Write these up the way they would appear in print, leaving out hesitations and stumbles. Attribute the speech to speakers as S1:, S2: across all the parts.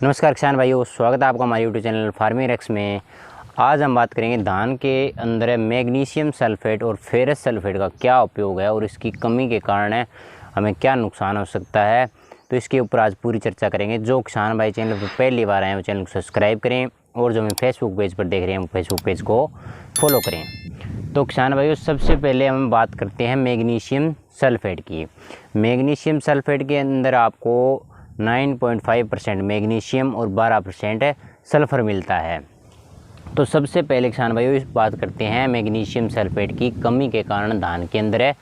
S1: नमस्कार किसान भाइयों, स्वागत है आपका हमारे यूट्यूब चैनल फार्मिंग एक्स में। आज हम बात करेंगे धान के अंदर मैग्नीशियम सल्फेट और फेरस सल्फेट का क्या उपयोग है और इसकी कमी के कारण हमें क्या नुकसान हो सकता है। तो इसके ऊपर आज पूरी चर्चा करेंगे। जो किसान भाई चैनल पर पहली बार आए हैं वो चैनल को सब्सक्राइब करें और जो हमें फेसबुक पेज पर देख रहे हैं वो फेसबुक पेज को फॉलो करें। तो किसान भाइयों, सबसे पहले हम बात करते हैं मैग्नीशियम सल्फेट की। मैग्नीशियम सल्फेट के अंदर आपको 9.5% मैग्नीशियम और 12% सल्फ़र मिलता है। तो सबसे पहले किसान भाइयों इस बात करते हैं मैग्नीशियम सल्फेट की कमी के कारण धान के अंदर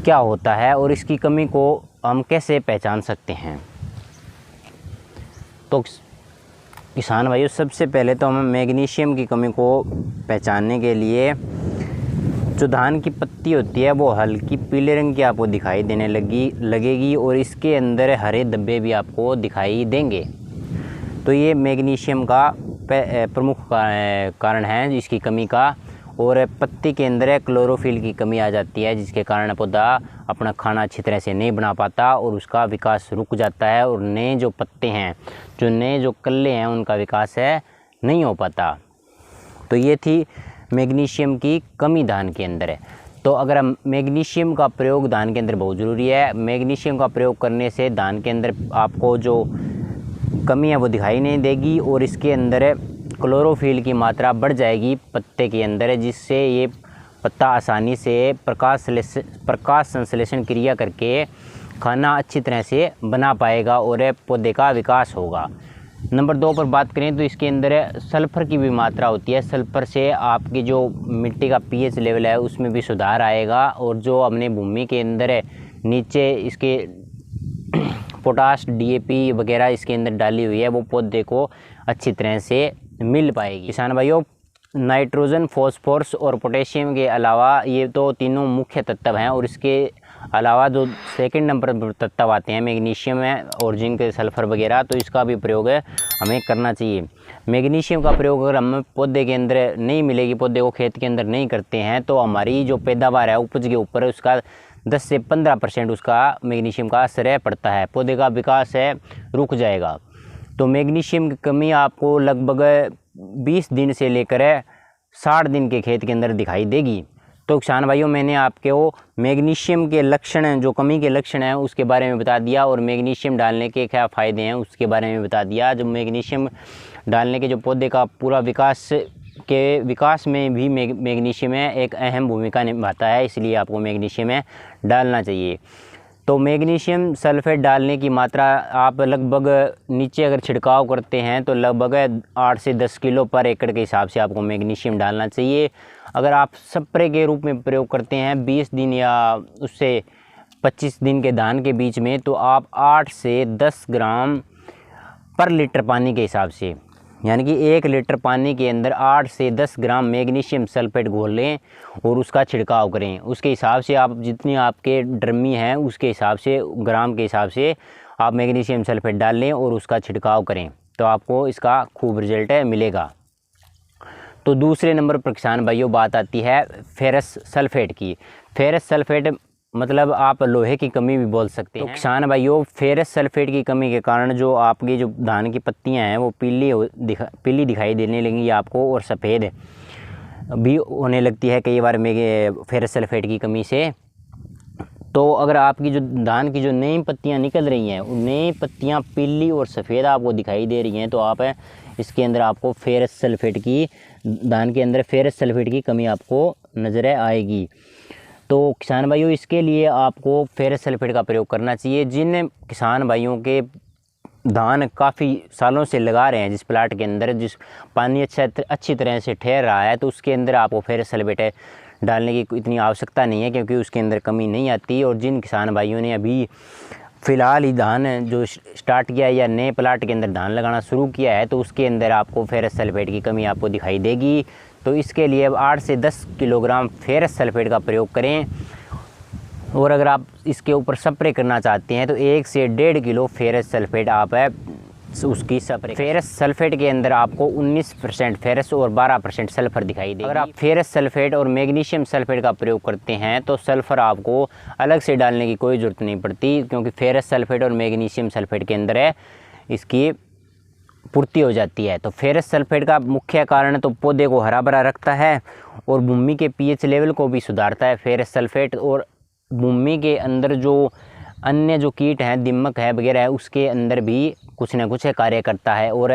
S1: क्या होता है और इसकी कमी को हम कैसे पहचान सकते हैं। तो किसान भाइयों, सबसे पहले तो हम मैग्नीशियम की कमी को पहचानने के लिए जो धान की पत्ती होती है वो हल्की पीले रंग की आपको दिखाई देने लगेगी और इसके अंदर हरे धब्बे भी आपको दिखाई देंगे। तो ये मैग्नीशियम का प्रमुख कारण है इसकी कमी का। और पत्ती के अंदर क्लोरोफिल की कमी आ जाती है जिसके कारण पौधा अपना खाना अच्छी तरह से नहीं बना पाता और उसका विकास रुक जाता है और नए जो पत्ते हैं, जो नए जो कल्ले हैं, उनका विकास नहीं हो पाता। तो ये थी मैग्नीशियम की कमी धान के अंदर है। तो अगर हम मैग्नीशियम का प्रयोग धान के अंदर बहुत ज़रूरी है। मैग्नीशियम का प्रयोग करने से धान के अंदर आपको जो कमी है वो दिखाई नहीं देगी और इसके अंदर क्लोरोफिल की मात्रा बढ़ जाएगी पत्ते के अंदर, जिससे ये पत्ता आसानी से प्रकाश संश्लेषण क्रिया करके खाना अच्छी तरह से बना पाएगा और पौधे का विकास होगा। नंबर 2 पर बात करें तो इसके अंदर सल्फ़र की भी मात्रा होती है। सल्फ़र से आपकी जो मिट्टी का पीएच लेवल है उसमें भी सुधार आएगा और जो हमने भूमि के अंदर नीचे इसके पोटाश, डीएपी वगैरह इसके अंदर डाली हुई है वो पौधे को अच्छी तरह से मिल पाएगी। किसान भाइयों, नाइट्रोजन, फॉस्फोरस और पोटेशियम के अलावा ये तो तीनों मुख्य तत्व हैं और इसके अलावा जो सेकंड नंबर पर तत्व आते हैं मैग्नीशियम है और जिंक, सल्फ़र वगैरह, तो इसका भी प्रयोग हमें करना चाहिए। मैग्नीशियम का प्रयोग अगर हम पौधे के अंदर नहीं मिलेगी, पौधे को खेत के अंदर नहीं करते हैं, तो हमारी जो पैदावार है उपज के ऊपर उसका 10 से 15% उसका मैग्नीशियम का असर पड़ता है। पौधे का विकास रुक जाएगा। तो मैग्नीशियम की कमी आपको लगभग 20 दिन से लेकर 60 दिन के खेत के अंदर दिखाई देगी। तो किसान भाइयों, मैंने आपको मैग्नीशियम के लक्षण, जो कमी के लक्षण हैं उसके बारे में बता दिया और मैग्नीशियम डालने के क्या फ़ायदे हैं उसके बारे में बता दिया। जो मैग्नीशियम डालने के जो पौधे का पूरा विकास में भी मैग्नीशियम एक अहम भूमिका निभाता है, इसलिए आपको मैग्नीशियम डालना चाहिए। तो मैग्नीशियम सल्फेट डालने की मात्रा आप लगभग नीचे अगर छिड़काव करते हैं तो लगभग 8 से 10 किलो पर एकड़ के हिसाब से आपको मैग्नीशियम डालना चाहिए। अगर आप स्प्रे के रूप में प्रयोग करते हैं 20 दिन या उससे 25 दिन के धान के बीच में, तो आप 8 से 10 ग्राम पर लीटर पानी के हिसाब से, यानी कि 1 लीटर पानी के अंदर 8 से 10 ग्राम मैग्नीशियम सल्फेट घोल लें और उसका छिड़काव करें। उसके हिसाब से आप जितनी आपके ड्रमी हैं उसके हिसाब से, ग्राम के हिसाब से आप मैग्नीशियम सल्फेट डाल लें और उसका छिड़काव करें, तो आपको इसका खूब रिजल्ट मिलेगा। तो दूसरे नंबर पर किसान भाइयों बात आती है फेरस सल्फेट की। फेरस सल्फेट मतलब आप लोहे की कमी भी बोल सकते हैं। तो किसान भाइयों, फेरस सल्फेट की कमी के कारण जो आपकी जो धान की पत्तियां हैं वो पीली दिखाई देने लगेंगी आपको और सफ़ेद भी होने लगती है कई बार में फेरस सल्फेट की कमी से। तो अगर आपकी जो धान की जो नई पत्तियां निकल रही हैं, नई पत्तियां पीली और सफ़ेद आपको दिखाई दे रही हैं, तो आप इसके अंदर आपको फेरस सल्फेट की, धान के अंदर फेरस सल्फेट की कमी आपको नज़र आएगी। तो किसान भाइयों, इसके लिए आपको फेरस सल्फेट का प्रयोग करना चाहिए। जिन किसान भाइयों के धान काफ़ी सालों से लगा रहे हैं, जिस प्लाट के अंदर जिस पानी अच्छी तरह से ठहर रहा है, तो उसके अंदर आपको फेरस सल्फेट डालने की इतनी आवश्यकता नहीं है क्योंकि उसके अंदर कमी नहीं आती। और जिन किसान भाइयों ने अभी फ़िलहाल ही धान जो स्टार्ट किया है या नए प्लाट के अंदर धान लगाना शुरू किया है, तो उसके अंदर आपको फेरस सल्फेट की कमी आपको दिखाई देगी। तो इसके लिए अब 8 से 10 किलोग्राम फेरस सल्फेट का प्रयोग करें। और अगर आप इसके ऊपर स्प्रे करना चाहते हैं तो 1 से 1.5 किलो फेरस सल्फेट आप उसकी स्प्रे। फेरस सल्फेट के अंदर आपको 19% फेरस और 12% सल्फर दिखाई देगी। अगर आप फेरस सल्फेट और मैग्नीशियम सल्फेट का प्रयोग करते हैं तो सल्फर आपको अलग से डालने की कोई ज़रूरत नहीं पड़ती, क्योंकि फेरस सल्फेट और मैग्नीशियम सल्फेट के अंदर इसकी पूर्ति हो जाती है। तो फेरस सल्फेट का मुख्य कारण तो पौधे को हरा भरा रखता है और भूमि के पीएच लेवल को भी सुधारता है फेरस सल्फेट। और भूमि के अंदर जो अन्य जो कीट हैं, दीमक है वगैरह है, उसके अंदर भी कुछ न कुछ कार्य करता है और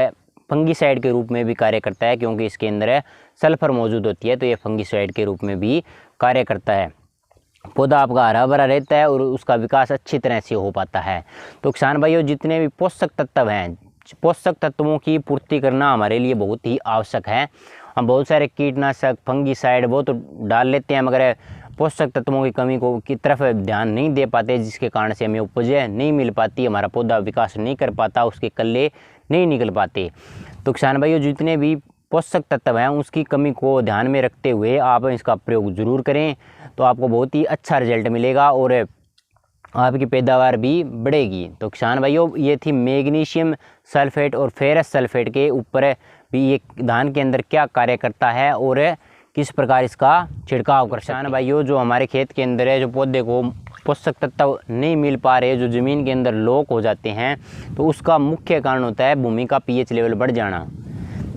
S1: फंगीसाइड के रूप में भी कार्य करता है, क्योंकि इसके अंदर सल्फर मौजूद होती है, तो ये फंगीसाइड के रूप में भी कार्य करता है। पौधा आपका हरा भरा रहता है और उसका विकास अच्छी तरह से हो पाता है। तो किसान भाइयों, जितने भी पोषक तत्व हैं, पोषक तत्वों की पूर्ति करना हमारे लिए बहुत ही आवश्यक है। हम बहुत सारे कीटनाशक, फंगीसाइड वो तो डाल लेते हैं, मगर पोषक तत्वों की कमी की तरफ ध्यान नहीं दे पाते, जिसके कारण से हमें उपज नहीं मिल पाती, हमारा पौधा विकास नहीं कर पाता, उसके कल्ले नहीं निकल पाते। तो किसान भाइयों, जितने भी पोषक तत्व हैं उसकी कमी को ध्यान में रखते हुए आप इसका प्रयोग ज़रूर करें, तो आपको बहुत ही अच्छा रिजल्ट मिलेगा और आपकी पैदावार भी बढ़ेगी। तो किसान भाइयों, ये थी मैग्नीशियम सल्फेट और फेरस सल्फेट के ऊपर भी ये धान के अंदर क्या कार्य करता है और किस प्रकार इसका छिड़काव कर। किसान भाइयों, जो हमारे खेत के अंदर है, जो पौधे को पोषक तत्व नहीं मिल पा रहे, जो ज़मीन के अंदर लॉक हो जाते हैं, तो उसका मुख्य कारण होता है भूमि का पीएच लेवल बढ़ जाना।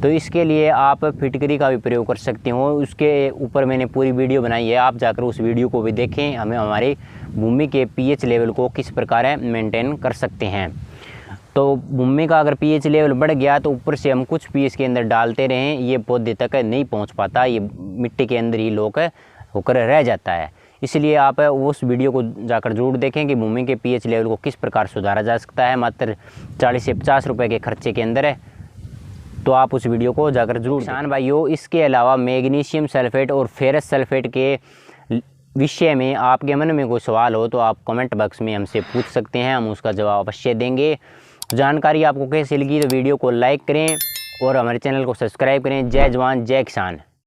S1: तो इसके लिए आप फिटकरी का भी प्रयोग कर सकते हो, उसके ऊपर मैंने पूरी वीडियो बनाई है, आप जाकर उस वीडियो को भी देखें, हमें हमारी भूमि के पीएच लेवल को किस प्रकार मेंटेन कर सकते हैं। तो भूमि का अगर पीएच लेवल बढ़ गया तो ऊपर से हम कुछ भी इसके अंदर डालते रहें, ये पौधे तक नहीं पहुंच पाता, ये मिट्टी के अंदर ही लॉक होकर रह जाता है। इसलिए आप उस वीडियो को जाकर जरूर देखें कि भूमि के पीएच लेवल को किस प्रकार सुधारा जा सकता है, मात्र 40 से 50 रुपये के खर्चे के अंदर है। तो आप उस वीडियो को जाकर जरूर। किसान भाइयों, इसके अलावा मैग्नीशियम सल्फेट और फेरस सल्फेट के विषय में आपके मन में कोई सवाल हो तो आप कमेंट बॉक्स में हमसे पूछ सकते हैं, हम उसका जवाब अवश्य देंगे। जानकारी आपको कैसी लगी तो वीडियो को लाइक करें और हमारे चैनल को सब्सक्राइब करें। जय जवान जय किसान।